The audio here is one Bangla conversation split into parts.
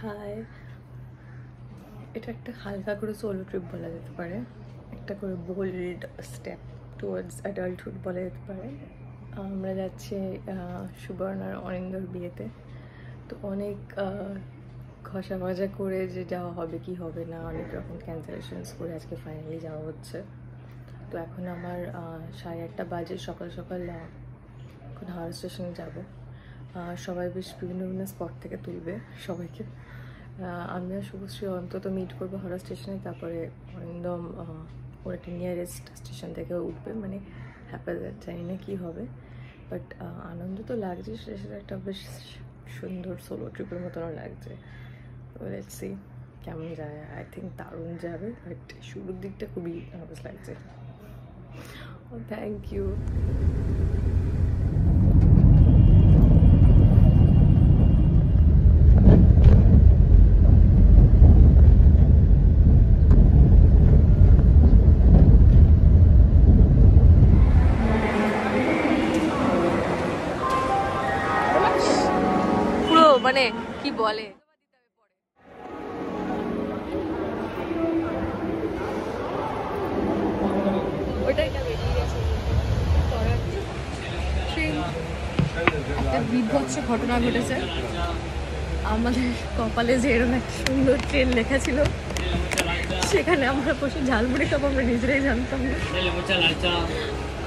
হাই, এটা একটা হালকা করে সোলো ট্রিপ বলা যেতে পারে, একটা করে বোল্ড স্টেপ টুয়ার্ডস অ্যাডাল্টহুড বলা যেতে পারে। আমরা যাচ্ছি সুবর্ণার অরিন্দর বিয়েতে। তো অনেক ঘষা মজা করে যে যাওয়া হবে কি হবে না, অনেক রকম ক্যান্সেলেশনস করে আজকে ফাইনালি যাওয়া হচ্ছে। তো এখন আমার 8:30 বাজে, সকাল সকাল এখন হাওড়া স্টেশনে যাব। সবাই বেশ বিভিন্ন বিভিন্ন স্পট থেকে তুলবে সবাইকে। আমি আর শুভশ্রী অন্তত মিট করবো হাওড়া স্টেশনে, তারপরে অরিন্দম ওর একটা নিয়ারেস্ট স্টেশন থেকে উঠবে, মানে হ্যাপাজার জানি না কী হবে, বাট আনন্দ তো লাগছে, সেটা একটা বেশ সুন্দর সোলো ট্রিপের মতনও লাগছে। লেটস সি কেমন যায়। আই থিঙ্ক দারুণ যাবে, বাট শুরুর দিকটা খুবই নার্ভাস লাগছে। Thank you. মানে কি বলে একটা বিভৎস ঘটনা ঘটেছে আমাদের কপালে, যে এরকম একটা সুন্দর ট্রেন লেখা ছিল, সেখানে আমরা বসে ঝালমুড়ি খাবো আমরা নিজেরাই জানতাম না।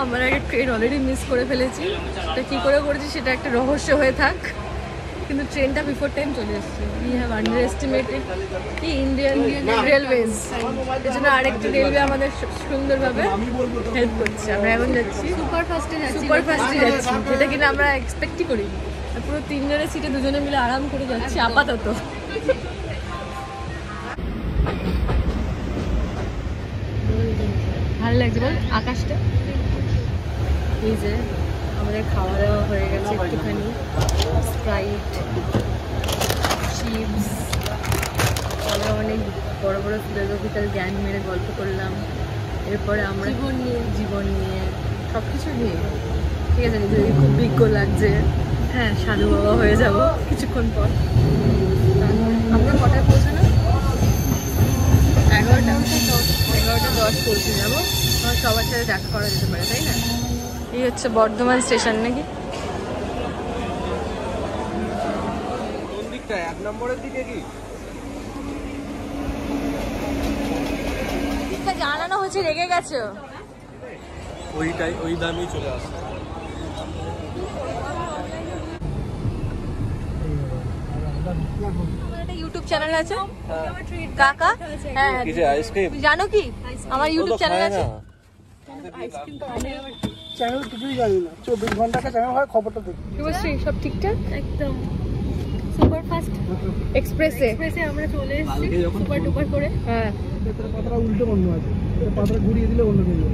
আমরা একটা ট্রেন অলরেডি মিস করে ফেলেছি, সেটা কী করে করেছি সেটা একটা রহস্য হয়ে থাক, কিন্তু ট্রেনটা বিফোর টাইম চলে এসেছে। উই হ্যাভ আন্ডার এস্টিমেটেড কি ইন্ডিয়ান রেলওয়েজ, এর জন্য আরেকটি রেলওয়ে আমাদের সুন্দরভাবে হেল্প করছে। আমরা এখন যাচ্ছি সুপার ফাস্টে যাচ্ছি, যেটা কিনা আমরা এক্সপেক্টই করি। পুরো 3 জনের সিটে 2 জনে মিলে আরাম করে যাচ্ছি আপাতত। ভালো লাগছে বল আকাশটা। এই যে আমাদের খাওয়া দাওয়া হয়ে গেছে, একটুখানি স্প্রাইট, চিপস, আমরা অনেক বড় বড় ফিলোসফিক্যাল জ্ঞান মেরে গল্প করলাম। এরপরে আমরা জীবন নিয়ে সব কিছু নিয়ে, ঠিক আছে, নিজেদের খুব বিজ্ঞ লাগছে। হ্যাঁ, সাধু বাবা হয়ে যাব কিছুক্ষণ পর। আমরা কটায় পৌঁছানো? 11:10 পৌঁছে যাবো। আমার সবার সাথে দেখা করা যেতে পারে, তাই না? এই হচ্ছে বর্ধমান স্টেশন নাকি? কোন দিকটা? 1 নম্বরের দিকে কি? দিকটা জানানো হয়েছে, রেগে গেছে। ওই দামই চলে আসে। একটা ইউটিউব চ্যানেল আছে কাকা, হ্যাঁ, জানো কি আমার ইউটিউব চ্যানেল আছে? চ্যানেল কিছুই জানি না, 24 ঘন্টা চ্যানেল হয়, খবরটা দেখি। সব ঠিকঠাক একদম। সুপার ফাস্ট এক্সপ্রেসে আমরা চলে এসেছি সুপার টুপার করে। হ্যাঁ, পাতাটা উল্টো বন্ধ আছে, পাতাটা ঘুরিয়ে দিলে অন্য দিকে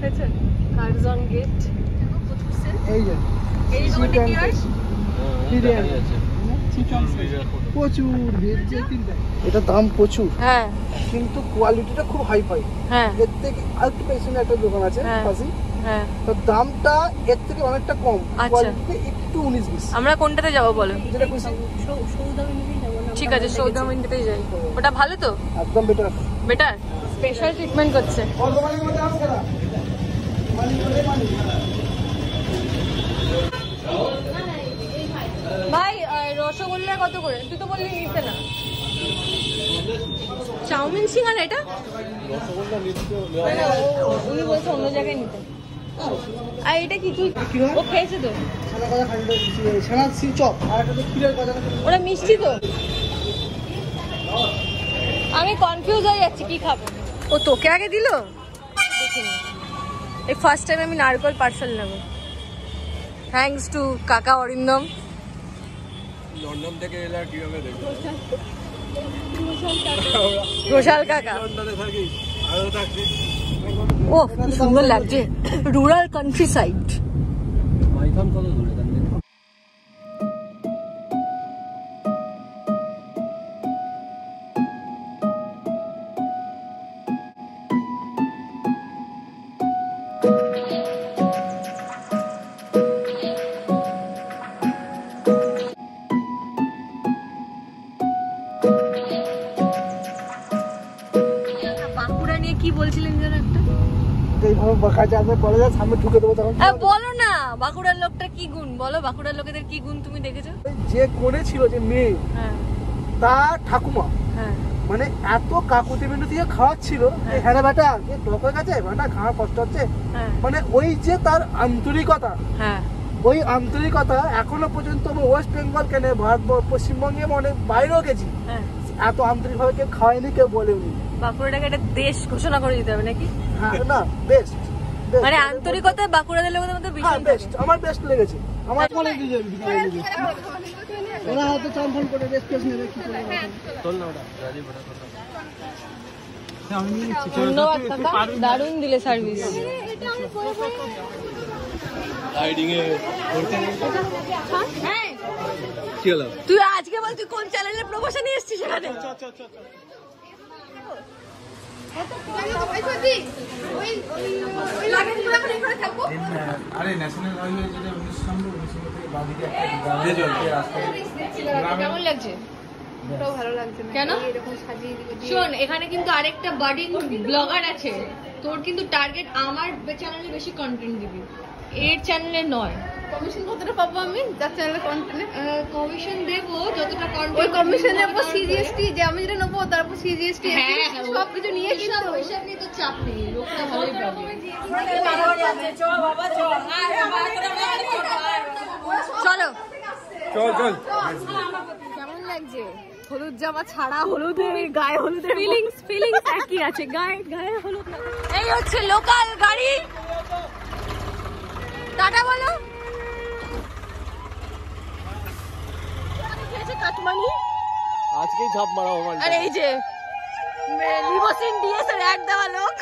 আচ্ছা। কার্জন গেট এই যে এই প্রচুর এটা দাম প্রচুর, হ্যাঁ, কিন্তু কোয়ালিটিটা খুব হাই ফাই। হ্যাঁ, এর থেকে আরেকটু পেছনে একটা দোকান আছে পাশে, হ্যাঁ, তো দামটা এর থেকে অনেকটা কম, আচ্ছা। কোয়ালিটিটা একটু 19-20। আমরা কোনটাতে যাবো বলো? যেটা খুশি। ঠিক আছে, সৌদামিনীতেই যাই। ওটা ভালো তো? একদম বেটার। বেটার স্পেশাল ট্রিটমেন্ট করছে। ভাই রসগোল্লা কত করে? তুই তো বললি নিতে না। চাউমিন সিঙ্গারা এটা? উনি বলছে অন্য জায়গায় নিতে। আর এটা কি তুই ও খেয়েছে তো? ওরা মিষ্টি তো? আমি কনফিউজ হয়ে যাচ্ছি কি খাবো। ও তোকে আগে দিল? দেখিনি, এই ফার্স্ট টাইম আমি নারকেল পার্সেল নেবো। থ্যাঙ্কস টু কাকা অরিন্দম। লন্ডন থেকে এলে আর কিভাবে দেখবো? ঘোষাল কাকা। লন্ডনে থাকি, আরো থাকছি। ও কি সুন্দর লাগছে, রুরাল কান্ট্রি সাইড। মাইথন কত দূরে? বলছিলেন যেন একটা এইভাবে কাছে আসবে বলে যায় সামনে ঢুকে দেবো তখন বলো না বাঁকুড়ার লোকটা কি গুণ বলো বাঁকুড়ার লোকেদের কি গুণ তুমি দেখেছো যে কোণে ছিল যে মেয়ে হ্যাঁ তার ঠাকুমা হ্যাঁ মানে এত কাকুতি মিনতি দিয়ে খাওয়াচ্ছিল যে হ্যাঁ রে বেটা ডকের কাছে বেটা খাওয়া কষ্ট হচ্ছে মানে ওই যে তার আন্তরিকতা হ্যাঁ ওই আন্তরিকতা এখনো পর্যন্ত আমি ওয়েস্ট বেঙ্গল কেন ভারত পশ্চিমবঙ্গে অনেক বাইরেও গেছি এত আন্তরিকভাবে কেউ খাওয়ায়নি কেউ বলেনি বাঁকুড়াটাকে একটা দেশ ঘোষণা করে দিতে হবে নাকি হ্যাঁ না বেস্ট মানে আন্তরিকতা বাঁকুড়াদের লোকেদের মধ্যে ভীষণ বেস্ট আমার বেস্ট লেগেছে আমার কলেজ দিয়ে যাবে ওরা হয়তো চাম্পন করে রেস্ট কেস নেবে কি করে চল না ওটা রাজি বড় কথা ধন্যবাদ কাকা দারুণ দিলে সার্ভিস রাইডিং এ করতে হ্যাঁ কি হলো তুই আজকে বল তুই কোন চ্যানেলের প্রমোশনে এসেছিস সেখানে আরে ন্যাশনাল হাইওয়ে যেটা 19 নম্বর থেকে বাদিকে একটা রাস্তা কেমন লাগছে ওটাও ভালো লাগছে না কেন এরকম সাজিয়ে দিবে শোন এখানে কিন্তু আরেকটা বার্ডিং ব্লগার আছে তোর কিন্তু টার্গেট আমার চ্যানেলে বেশি কন্টেন্ট দিবি এর চ্যানেলে নয় কমিশন কতটা পাবো আমি যার চ্যানেলে কন্টেন্ট কমিশন দেবো যতটা কন্টেন্ট ওই কমিশনের উপর সিজিএসটি যে আমি যেটা নেবো তারপর সিজিএসটি সব কিছু নিয়ে কিন্তু হিসাব নিয়ে তো চাপ নেই লোকটা ভালোই পাবে চলো চল চল কেমন লাগছে হলুদ জামা ছাড়া হলুদের গায়ে হলুদের ফিলিংস একই আছে গায়ে হলুদ না এই হচ্ছে লোকাল গাড়ি টাটা বলো কাটমানি আজকেই ঝাপ মারা হবে আর এই যে লিমোসিন ডিএস এর অ্যাড দেওয়া লোক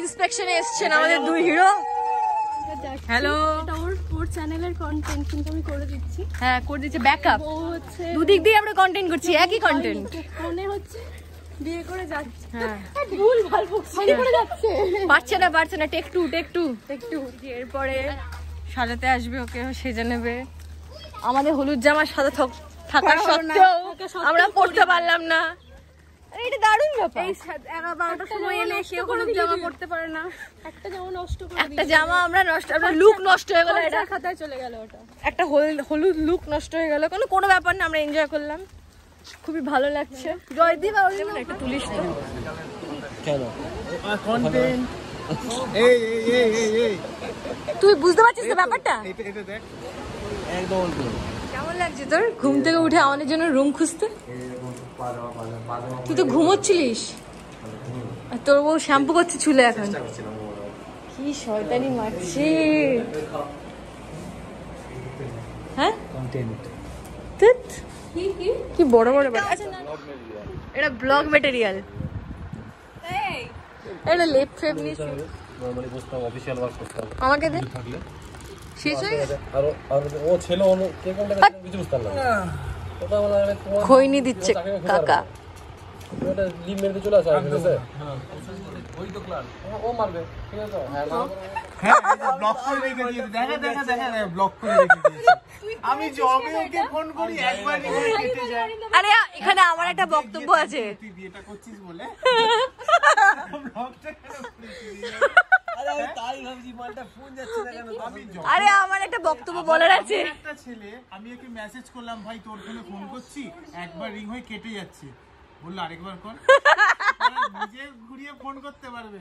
ইন্সপেকশনে এসেছেন আমাদের দুই হিরো হ্যালো এটা ওর চ্যানেলের কন্টেন্ট কিন্তু আমি করে দিচ্ছি হ্যাঁ করে দিচ্ছি ব্যাকআপ ও হচ্ছে দুদিক দিয়ে আমরা কন্টেন্ট করছি একই কন্টেন্ট মনে হচ্ছে বিয়ে করে যাচ্ছে হ্যাঁ ভুল ভাল বিয়ে করে যাচ্ছে পারছে না টেক টু এরপরে সাজাতে আসবে ওকে সেজে নেবে আমাদের হলুদ জামার সাথে থাকা সত্ত্বেও আমরা পড়তে পারলাম না এটা দারুণ ব্যাপার এই 11-12টার সময় এলে কেউ হলুদ জামা পড়তে পারে না একটা জামা নষ্ট করে একটা জামা আমরা লুক নষ্ট হয়ে গেল এটা খাতায় চলে গেল ওটা একটা হলুদ লুক নষ্ট হয়ে গেল কোনো ব্যাপার না আমরা এনজয় করলাম খুবই ভালো লাগছে জয়দীপ আর যেমন একটা তুলিস তো কেন কন্টেন্ট এই তুই বুঝতে পারছিস তো ব্যাপারটা এটা দেখ একদম কেমন লাগছে তোর ঘুম থেকে উঠে আমাদের জন্য রুম খুঁজতে তুই তো ঘুমোচ্ছিলিস আর তোর বউ শ্যাম্পু করছে চুলে এখন কি শয়তানি মারছে হ্যাঁ কি বড় বড় এটা ব্লগ ম্যাটেরিয়াল এটা লেপ ফেপ নিস নরমালি বসতাম অফিশিয়াল ওয়ার্ক করতাম আমাকে দে শেষ হয়ে গেছে। আর ও ছিল কে কোনটা কিছু বুঝতে পারলাম না। ওটা বলা খৈনি দিচ্ছে কাকা। ওটা লিম মেরে চলে আসে ঠিক আছে। হ্যাঁ ওই তো ক্লাস ও মারবে ঠিক আছে। হ্যাঁ ব্লক করে রেখে দিয়েছে। দেখা দেখা দেখা ব্লক করে রেখে দিয়েছে। আমি জবে ওকে ফোন করি একবার কেটে যায়। আরে এখানে আমার একটা বক্তব্য আছে। তুই বিয়েটা করছিস বলে ব্লকটা কেন করেছিস? আরে আমি তাই ভাবছি মালটা ফোন যাচ্ছে না কেন। আমি আরে আমার একটা বক্তব্য বলার আছে। একটা ছেলে আমি ওকে মেসেজ করলাম ভাই তোর ফোনে ফোন করছি একবার রিং হয়ে কেটে যাচ্ছে বললো আরেকবার কর। নিজে ঘুরিয়ে ফোন করতে পারবে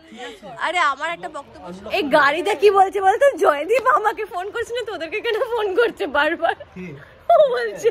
ঠিক আছে। আরে আমার একটা বক্তব্য, এই গাড়িতে কি বলছে বলতো, জয়দীপ আমাকে ফোন করছে না তোদেরকে কেন ফোন করছে বারবার ও বলছে।